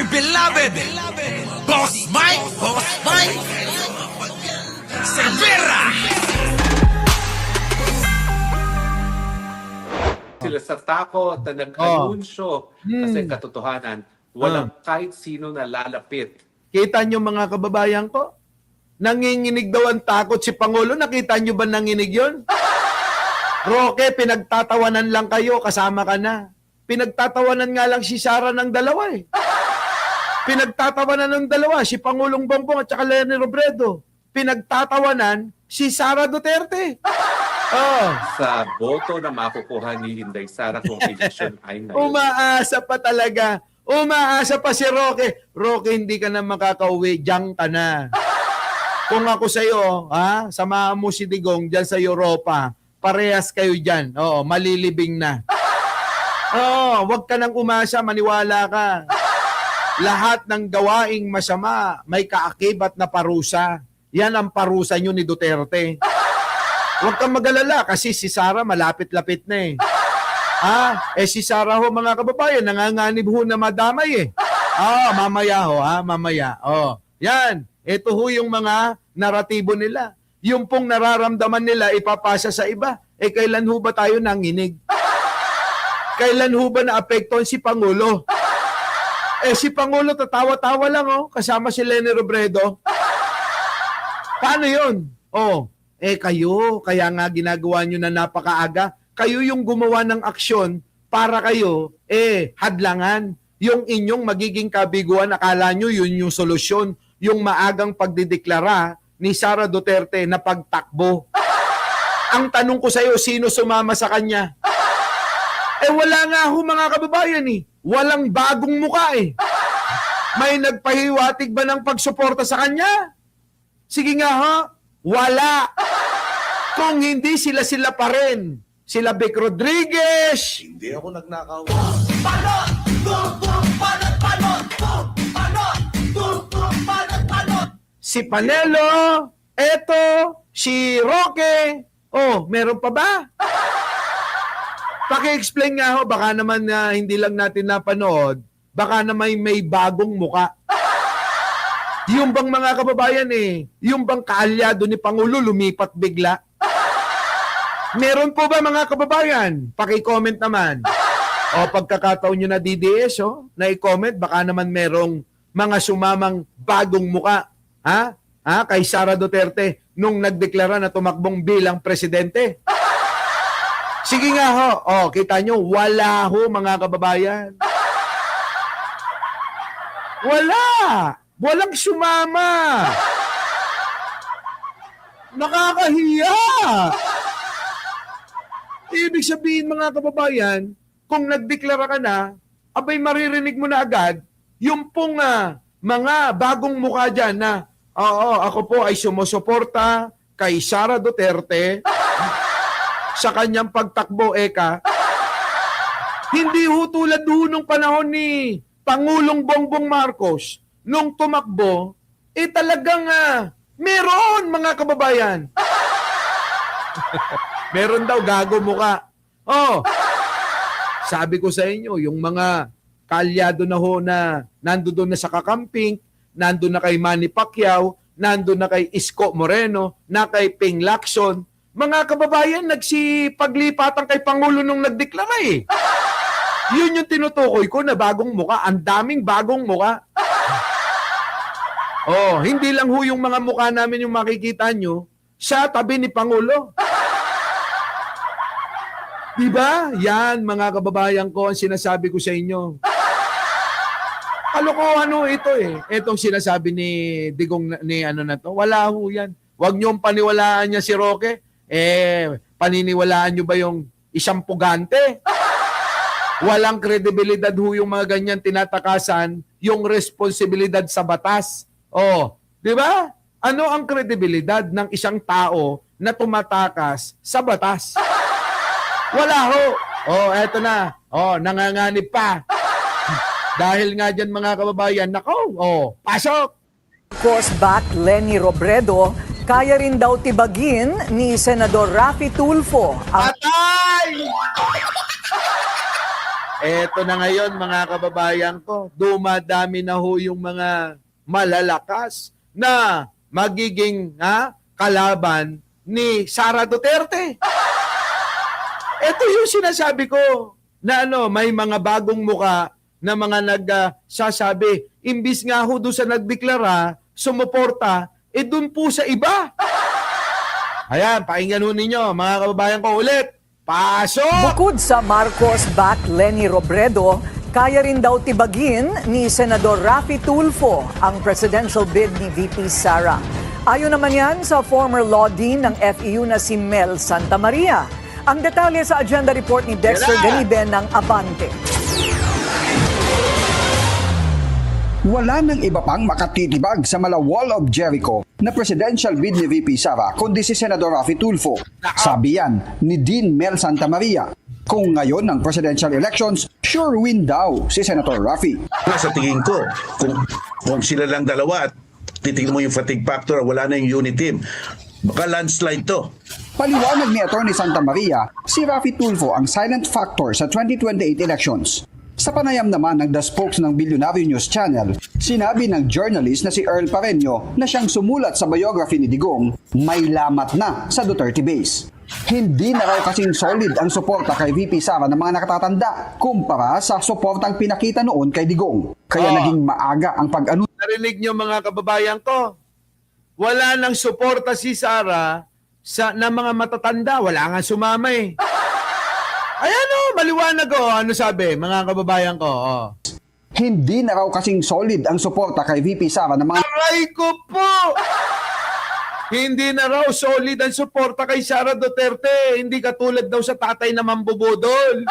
beloved Boss Mike Cervera. Sila sa takot na nag-anunsyo kasi katotohanan, walang kahit sino na lalapit. Kita nyo mga kababayan ko? Nanginginig daw ang takot si Pangulo. Nakita nyo ba nanginig yun? Roque, pinagtatawanan lang kayo, kasama ka na. Pinagtatawanan nga lang si Sara ng dalawa eh. Pinagtatawanan ng dalawa, si Pangulong Bongbong at saka Leni Robredo. Pinagtatawanan si Sara Duterte. Oh. Sa boto na makukuha ni Inday Sara kung election ay ngayon. Umaasa pa talaga. Umaasa pa si Roque. Roque, hindi ka na makakauwi. Diyan ka na. Kung ako sa'yo, samahan mo si Digong dyan sa Europa. Parehas kayo dyan. Oo, malilibing na. Oo, wag ka nang umasa, maniwala ka. Lahat ng gawaing masama, may kaakibat na parusa. Yan ang parusa nyo ni Duterte. Huwag kang mag-alala kasi si Sara malapit-lapit na eh. Si Sara ho mga kababayan, nanganganib ho na madamay eh. Mamaya ho, mamaya. Yan, ito ho yung mga naratibo nila. Yung pong nararamdaman nila ipapasa sa iba. Kailan ho ba tayo nanginig? Kailan ho ba naapektuhan si Pangulo? Si Pangulo tatawa-tawa lang kasama si Leni Robredo. Paano yun? Kayo, kaya nga ginagawa nyo na napakaaga. Kayo yung gumawa ng aksyon para kayo, hadlangan. Yung inyong magiging kabiguan, akala nyo yun yung solusyon. Yung maagang pagdideklara ni Sara Duterte na pagtakbo. Ang tanong ko sa'yo, sino sumama sa kanya? Wala nga ho mga kababayan eh. Walang bagong muka eh. May nagpahiwatig ba ng pagsuporta sa kanya? Sige nga ha, wala. Kung hindi sila pa rin. Sila Vic Rodriguez. Hindi ako nagnakaw. Si Panelo. Eto, si Roque. Meron pa ba? Paki-explain nga ho, baka naman hindi lang natin napanood, baka naman may bagong muka. Yung bang mga kababayan yung bang kaalyado ni Pangulo lumipat bigla? Meron po ba mga kababayan? Paki-comment naman. Pagkakataon nyo na DDS, na i-comment, baka naman merong mga sumamang bagong muka. Kay Sara Duterte nung nagdeklara na tumakbong bilang presidente. Sige nga ho. Kita nyo, wala ho mga kababayan. Wala. Walang sumama. Nakakahiya. Ibig sabihin mga kababayan, kung nagdeklara ka na, abay maririnig mo na agad, yung pong mga bagong mukha dyan na, ako po ay sumusuporta kay Sara Duterte sa kanyang pagtakbo, hindi ho tulad ho nung panahon ni Pangulong Bongbong Marcos, nung tumakbo, talagang meron mga kababayan. Meron daw gago muka. Sabi ko sa inyo, yung mga kalyado na ho na nandoon na sa kakamping, nandoon na kay Manny Pacquiao, nandoon na kay Isko Moreno, na kay Ping Lacson, mga kababayan, nagsipaglipatan kay Pangulo nung nagdeklara Yun yung tinutukoy ko na bagong muka. Ang daming bagong muka. Hindi lang ho yung mga muka namin yung makikita nyo sa tabi ni Pangulo. Diba? Yan, mga kababayan ko, ang sinasabi ko sa inyo. Kalokohan ho ito Itong sinasabi ni Digong na to. Wala ho yan. Huwag niyong paniwalaan niya si Roque. Paniniwalaan nyo ba yung isang pugante? Walang kredibilidad ho yung mga ganyan tinatakasan, yung responsibilidad sa batas. Di ba? Ano ang kredibilidad ng isang tao na tumatakas sa batas? Wala ho. Eto na. Nanganganib pa. Dahil nga dyan mga kababayan, pasok! Crossback Leni Robredo, kaya rin daw tibagin ni Senador Raffy Tulfo ang Patay! Eto na ngayon mga kababayan ko, dumadami na ho yung mga malalakas na magiging kalaban ni Sara Duterte. Ito yung sinasabi ko na may mga bagong muka na mga nagsasabi, imbis nga ho doon sa nagdeklara, sumuporta, doon po sa iba. Ayan, pakinggan ho ninyo mga kababayan ko ulit. Pasok! Bukod sa Marcos-backed Leni Robredo, kaya rin daw tibagin ni Senador Raffy Tulfo ang presidential bid ni VP Sara. Ayon naman yan sa former law dean ng FEU na si Mel Santamaria. Ang detalye sa agenda report ni Dexter Ganiben ng Abante. Wala nang iba pang makatitibag sa mala Wall of Jericho na presidential bid ni VP Sara kundi si Senador Raffy Tulfo. Sabi yan ni Dean Mel Santamaria. Kung ngayon ang presidential elections, sure win daw si Senator Raffy. Sa tingin ko, kung sila lang dalawa at titignan mo yung fatigue factor, wala na yung unit team, baka landslide to. Paliwanag ni Atty. Santamaria, si Raffy Tulfo ang silent factor sa 2028 elections. Sa panayam naman ng The Spokes ng Billionaire News Channel, sinabi ng journalist na si Earl Pareño na siyang sumulat sa biography ni Digong, may lamat na sa Duterte base. Hindi na raw kasing solid ang suporta kay VP Sara ng mga nakatatanda kumpara sa suportang pinakita noon kay Digong. Kaya naging maaga ang pag-anunsyo. Narinig nyo mga kababayan ko, wala nang suporta si Sara na mga matatanda. Wala nga sumama eh. Ayan maliwanag ano sabi mga kababayan ko. Hindi na raw kasing solid ang suporta kay VP Sara ng mga Aray ko po! Hindi na raw solid ang suporta kay Sara Duterte. Hindi katulad daw sa tatay na mambubudol.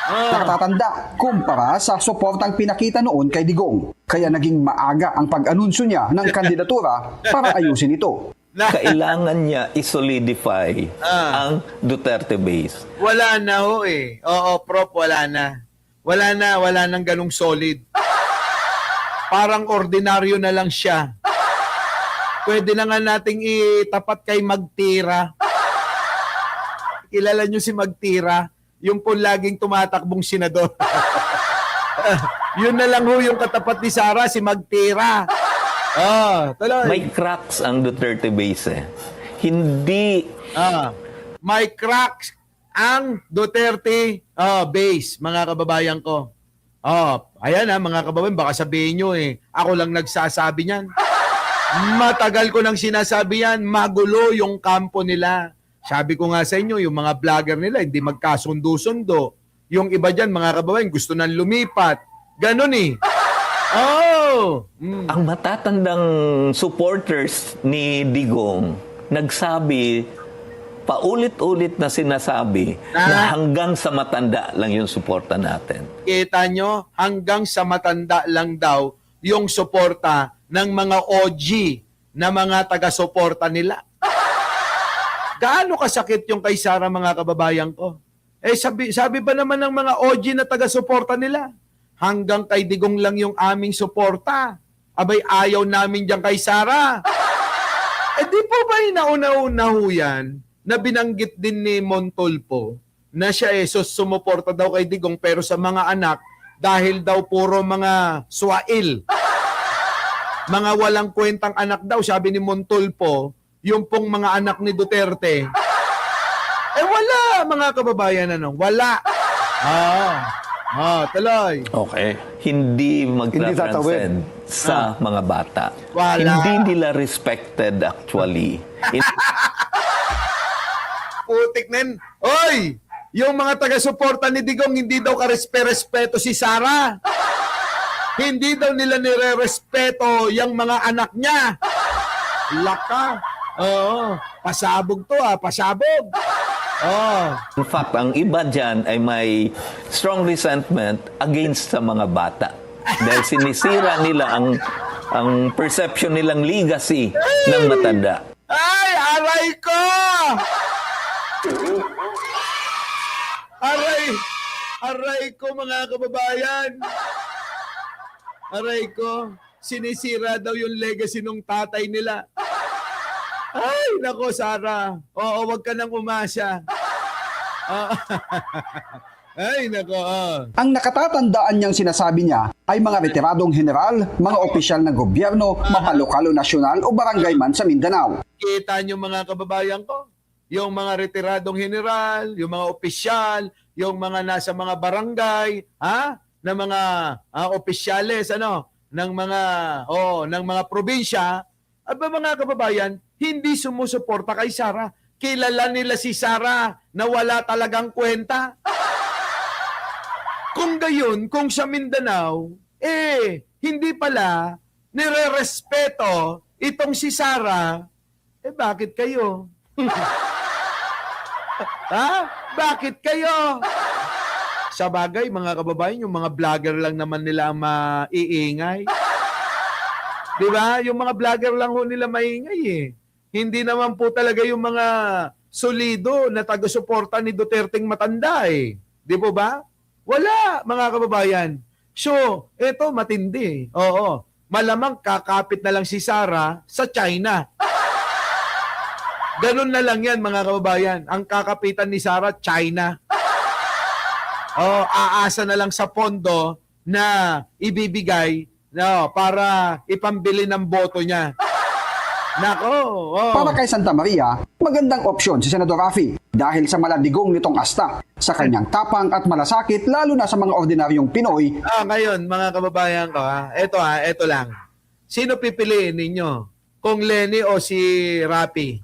nakatatanda kumpara sa suportang pinakita noon kay Digong. Kaya naging maaga ang pag-anunsyo niya ng kandidatura para ayusin ito. Kailangan niya i-solidify ang Duterte base. Wala na ho eh. Oo, Prof, wala na. Wala nang ganung solid. Parang ordinaryo na lang siya. Pwede na nga nating itapat kay Magtira. Kilala nyo si Magtira? Yung po laging tumatakbong senador. Yun na lang ho yung katapat ni Sara, si Magtira. Tuloy. May cracks ang Duterte base eh. Hindi May cracks ang Duterte base, mga kababayan ko. Ayan mga kababayan, baka sabihin nyo ako lang nagsasabi niyan. Matagal ko nang sinasabi yan, magulo yung kampo nila. Sabi ko nga sa inyo, yung mga vlogger nila, hindi magkasundo-sundo. Yung iba dyan, mga kababayan, gusto nang lumipat. Ganon eh. ang matatandang supporters ni Digong nagsabi, paulit-ulit na sinasabi na hanggang sa matanda lang yung suporta natin. Kita nyo, hanggang sa matanda lang daw yung suporta ng mga OG na mga taga-suporta nila. Gaano kasakit yung kay Sara, mga kababayan ko? Sabi ba naman ng mga OG na taga-suporta nila? Hanggang kay Digong lang yung aming suporta. Abay, ayaw namin dyan kay Sara. Di po ba inauna-una ho yan na binanggit din ni Montolpo na siya sumuporta daw kay Digong pero sa mga anak dahil daw puro mga swail. Mga walang kwentang anak daw, sabi ni Montolpo, yung pong mga anak ni Duterte. Wala, mga kababayan, wala. Tuloy. Okay. Hindi magta-transcend sa mga bata. Wala. Hindi nila respected actually. Putik nen. Oy! Yung mga taga-suporta ni Digong, hindi daw karespeto si Sara. Hindi daw nila nire-respeto yung mga anak niya. Laka. Pasabog to pasabog. In fact, ang iba dyan ay may strong resentment against sa mga bata. Dahil sinisira nila ang perception nilang legacy ng matanda. Ay, aray ko! Aray ko, mga kababayan. Aray ko, sinisira daw yung legacy ng tatay nila. Ay, nako, Sara. Oo, wag ka nang umasa. Ay, nako. Ang nakatatandaan niyang sinasabi niya ay mga retiradong general, mga opisyal ng gobyerno, mapalokalo nasyonal o barangay man sa Mindanao. Kita nyo mga kababayan ko, yung mga retiradong general, yung mga opisyal, yung mga nasa mga barangay, na mga opisyales ng mga probinsya, aba mga kababayan, hindi sumusuporta kay Sara. Kilala nila si Sara na wala talagang kwenta. Kung gayon, kung sa Mindanao, hindi pala nire-respeto itong si Sara, bakit kayo? Bakit kayo? Sa bagay, mga kababayan, yung mga vlogger lang naman nila ang maiingay. Di ba? Yung mga vlogger lang ho nila maingay Hindi naman po talaga yung mga solido na taga-suporta ni Duterteng matanda Di po ba? Wala, mga kababayan. So, eto matindi. Oo. Malamang kakapit na lang si Sara sa China. Ganun na lang yan, mga kababayan. Ang kakapitan ni Sara, China. Aasa na lang sa pondo na ibibigay para ipambili ng boto niya. Nako. Para kay Santa Maria, magandang opsyon si Senador Raffy dahil sa maladigong nitong asta, sa kanyang tapang at malasakit lalo na sa mga ordinaryong Pinoy. Ngayon, mga kababayan ko, ito lang. Sino pipiliin ninyo? Kung Lenny o si Raffy?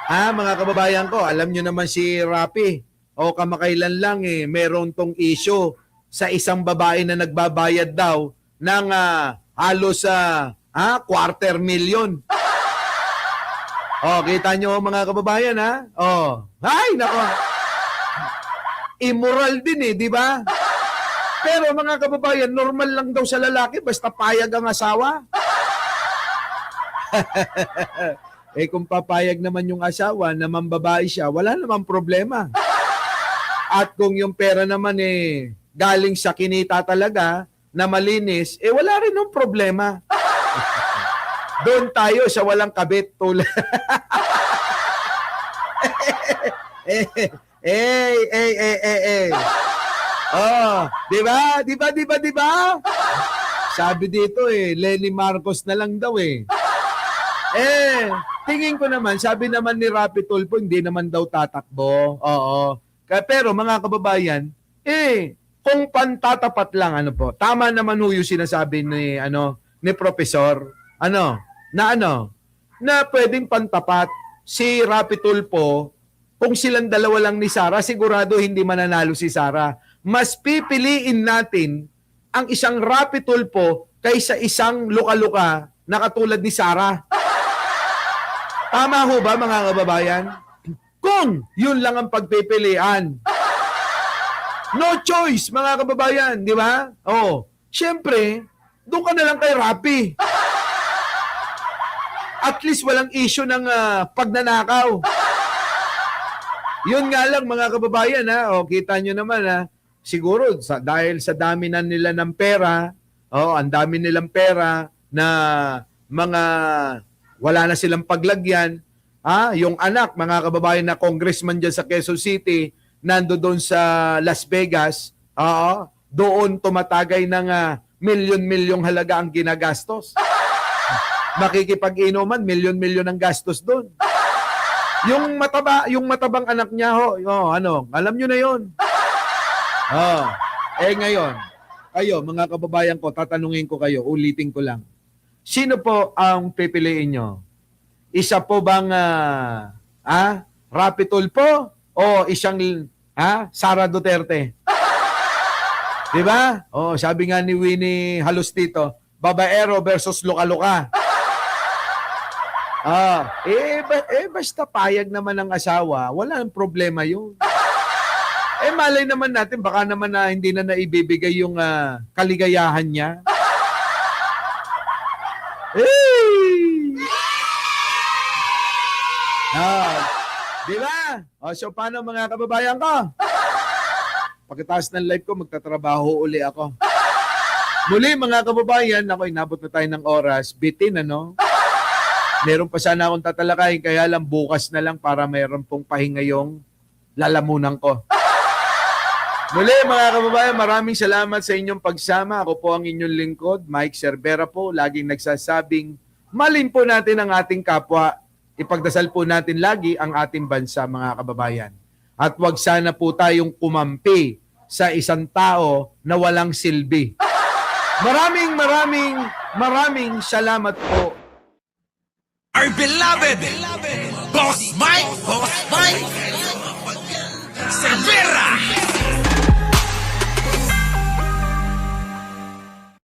Mga kababayan ko, alam nyo naman si Raffy. Kamakailan lang meron tong issue sa isang babae na nagbabayad daw ng halos 250,000. Kita nyo mga kababayan Ay, nako. Immoral din di ba? Pero mga kababayan, normal lang daw sa lalaki basta payag ang asawa. Kung papayag naman yung asawa na mambabae siya, wala namang problema. At kung yung pera naman galing sa kinita talaga na malinis, wala rin yung problema. Doon tayo sa walang kabit tulad. Di ba? Sabi dito Lenny Marcos na lang daw tingin ko naman, sabi naman ni Raffy Tulfo, hindi naman daw tatakbo. Pero mga kababayan, kung pantatapat lang, tama naman yung sinasabi ni Professor, na pwedeng pantapat si Raffy Tulfo, kung silang dalawa lang ni Sara, sigurado hindi mananalo si Sara. Mas pipiliin natin ang isang Raffy Tulfo kaysa isang luka-luka na katulad ni Sara. Tama ho ba mga kababayan? Kung yun lang ang pagpipilian. No choice mga kababayan, di ba? Siyempre, doon ka na lang kay Raffy. At least walang issue ng pagnanakaw. Yun nga lang mga kababayan kita nyo naman siguro dahil sa dami na nila ng pera, ang dami nilang pera na mga wala na silang paglagyan. Yung anak, mga kababayan na congressman dyan sa Quezon City, nando doon sa Las Vegas, doon tumatagay ng milyon-milyong halaga ang ginagastos. Makikipag-inuman, milyon-milyon ang gastos doon. Yung matabang anak niya alam nyo na yun. Ngayon, kayo, mga kababayan ko, tatanungin ko kayo, ulitin ko lang. Sino po ang pipiliin nyo? Isa po bang Raffy Tulfo o isang Sara Duterte? Di ba? Sabi nga ni Winnie Halustito, babaero versus luka-luka. Basta payag naman ng asawa, wala nang problema yun. Malay naman natin, baka naman na hindi na naibibigay yung kaligayahan niya. Di ba? So paano mga kababayan ko? Pagkatapos ng live ko, magtatrabaho uli ako. Muli mga kababayan, inabot na tayo ng oras. Bitin, Meron pa sana akong tatalakayin, kaya lang bukas na lang para mayroon pong pahinga yung lalamunan ko. Muli mga kababayan, maraming salamat sa inyong pagsama. Ako po ang inyong lingkod, Mike Cervera po, laging nagsasabing, malin po natin ang ating kapwa. Ipagdasal po natin lagi ang ating bansa, mga kababayan. At wag sana po tayong kumampi sa isang tao na walang silbi. Maraming salamat po. Our beloved Boss Mike! Boss Mike!